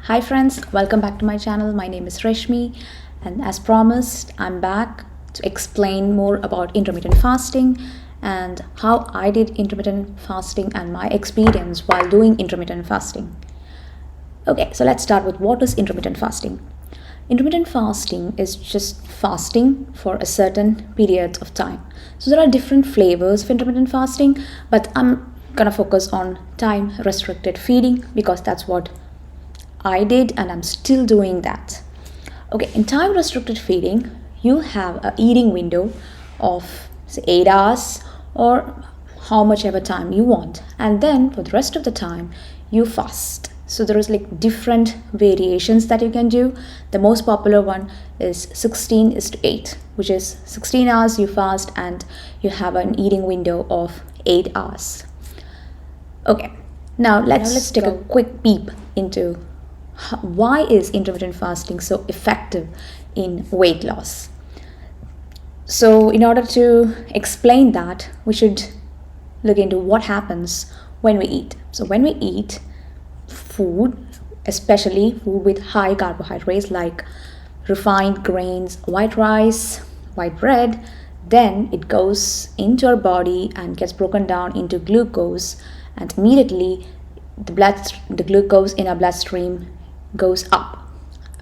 Hi friends, welcome back to my channel. My name is Reshmi, and as promised, I'm back to explain more about intermittent fasting and how I did intermittent fasting and my experience while doing intermittent fasting. Okay, so let's start with what is intermittent fasting. Intermittent fasting is just fasting for a certain period of time. So there are different flavors of intermittent fasting, but I'm gonna focus on time restricted feeding because that's what I did and I'm still doing that. Okay, in time restricted feeding, you have a eating window of say 8 hours or how much ever time you want, and then for the rest of the time you fast. So there is like different variations that you can do. The most popular one is 16:8, which is 16 hours you fast and you have an eating window of 8 hours. Okay, now let's take a quick peep into why is intermittent fasting so effective in weight loss. So in order to explain that, we should look into what happens when we eat. So when we eat food, especially food with high carbohydrates like refined grains, white rice, white bread, then it goes into our body and gets broken down into glucose, and immediately the glucose in our bloodstream goes up.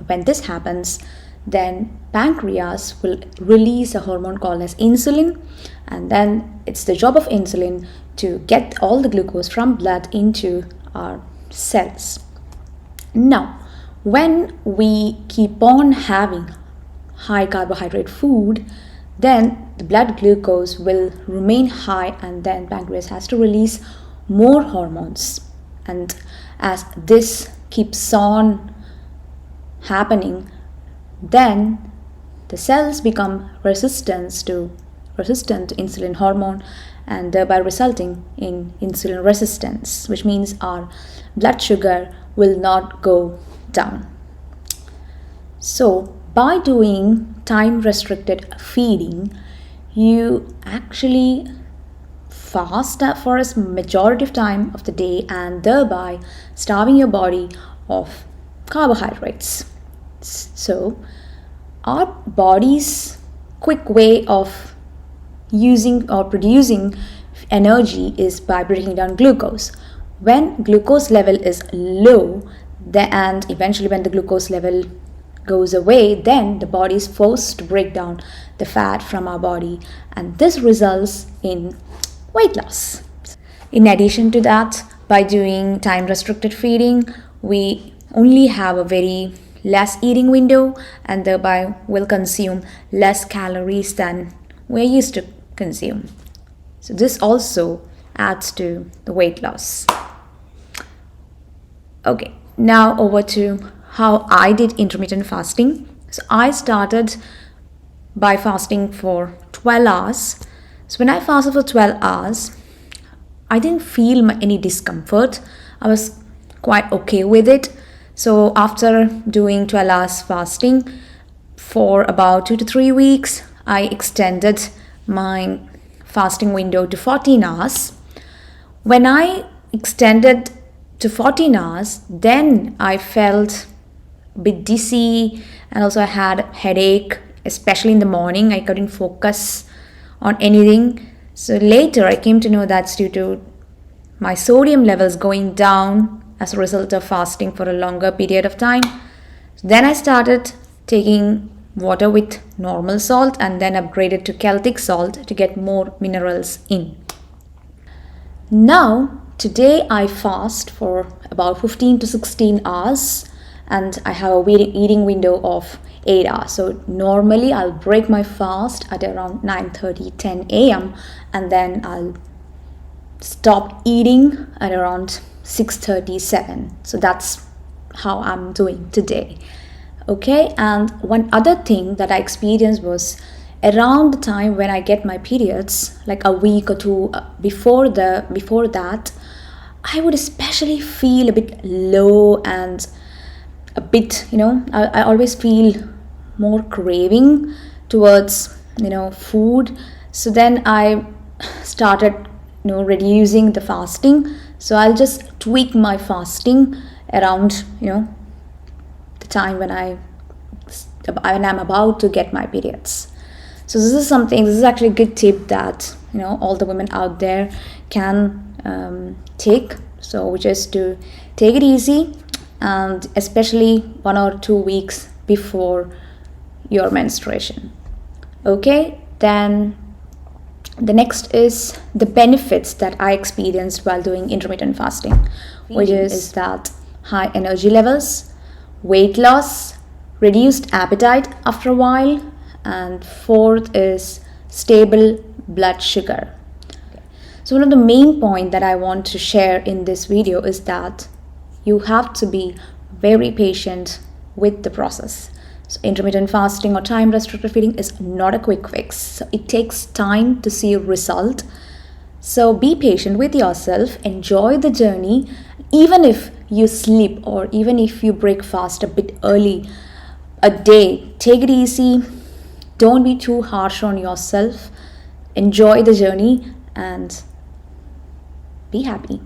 When this happens, then pancreas will release a hormone called as insulin, and then it's the job of insulin to get all the glucose from blood into our cells. Now, when we keep on having high carbohydrate food, then the blood glucose will remain high, and then pancreas has to release more hormones. And as this keeps on happening, then the cells become resistant to insulin hormone, and thereby resulting in insulin resistance, which means our blood sugar will not go down. So by doing time restricted feeding, you actually fast for a majority of time of the day and thereby starving your body of carbohydrates. So our body's quick way of using or producing energy is by breaking down glucose. When glucose level is low, and eventually when the glucose level goes away, then the body is forced to break down the fat from our body, and this results in weight loss. In addition to that, by doing time restricted feeding, we only have a very less eating window and thereby will consume less calories than we're used to consume. So this also adds to the weight loss. Okay, now over to how I did intermittent fasting. So I started by fasting for 12 hours. So when I fasted for 12 hours, I didn't feel any discomfort. I was quite okay with it. So after doing 12 hours fasting for about 2 to 3 weeks, I extended my fasting window to 14 hours. When I extended to 14 hours, then I felt a bit dizzy, and also I had headache, especially in the morning. I couldn't focus on anything. So later I came to know that's due to my sodium levels going down as a result of fasting for a longer period of time. Then I started taking water with normal salt and then upgraded to Celtic salt to get more minerals in. Now today I fast for about 15 to 16 hours and I have a eating window of 8 hours. So normally I'll break my fast at around 9:30, 10 a.m. and then I'll stop eating at around 6:37. So that's how I'm doing today. Okay, and one other thing that I experienced was around the time when I get my periods, like a week or two before that, I would especially feel a bit low and a bit, I always feel more craving towards, food. So then I started, reducing the fasting. So I'll just tweak my fasting around, time when I'm about to get my periods. So this is actually a good tip that all the women out there can take. So which is to take it easy, and especially 1 or 2 weeks before your menstruation. Okay, then the next is the benefits that I experienced while doing intermittent fasting, which is that high energy levels, weight loss, reduced appetite after a while, and fourth is stable blood sugar. So one of the main points that I want to share in this video is that you have to be very patient with the process. So intermittent fasting or time restricted feeding is not a quick fix. So it takes time to see a result. So be patient with yourself, enjoy the journey. Even if you sleep or even if you break fast a bit early a day, take it easy. Don't be too harsh on yourself. Enjoy the journey and be happy.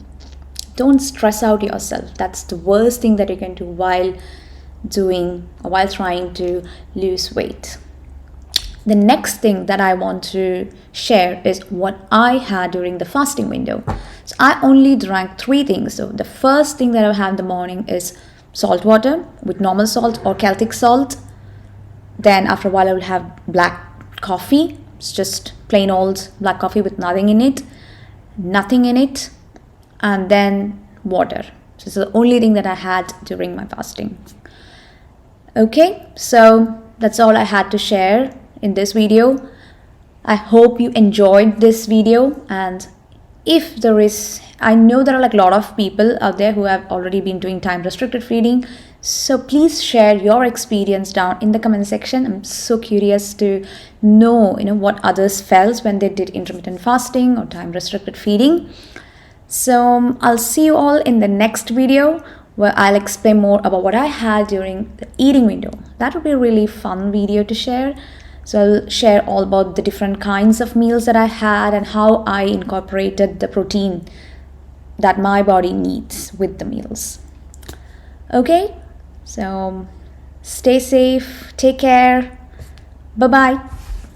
Don't stress out yourself. That's the worst thing that you can do while trying to lose weight. The next thing that I want to share is what I had during the fasting window. So I only drank 3 things. So the first thing that I have in the morning is salt water with normal salt or Celtic salt. Then after a while I will have black coffee. It's just plain old black coffee with nothing in it. And then water. So it's the only thing that I had during my fasting. Okay, so that's all I had to share in this video. I hope you enjoyed this video, and I know there are a lot of people out there who have already been doing time restricted feeding, so please share your experience down in the comment section. I'm so curious to know what others felt when they did intermittent fasting or time restricted feeding. So I'll see you all in the next video, where I'll explain more about what I had during the eating window. That would be a really fun video to share. So I'll share all about the different kinds of meals that I had and how I incorporated the protein that my body needs with the meals. Okay, so stay safe, take care, bye-bye.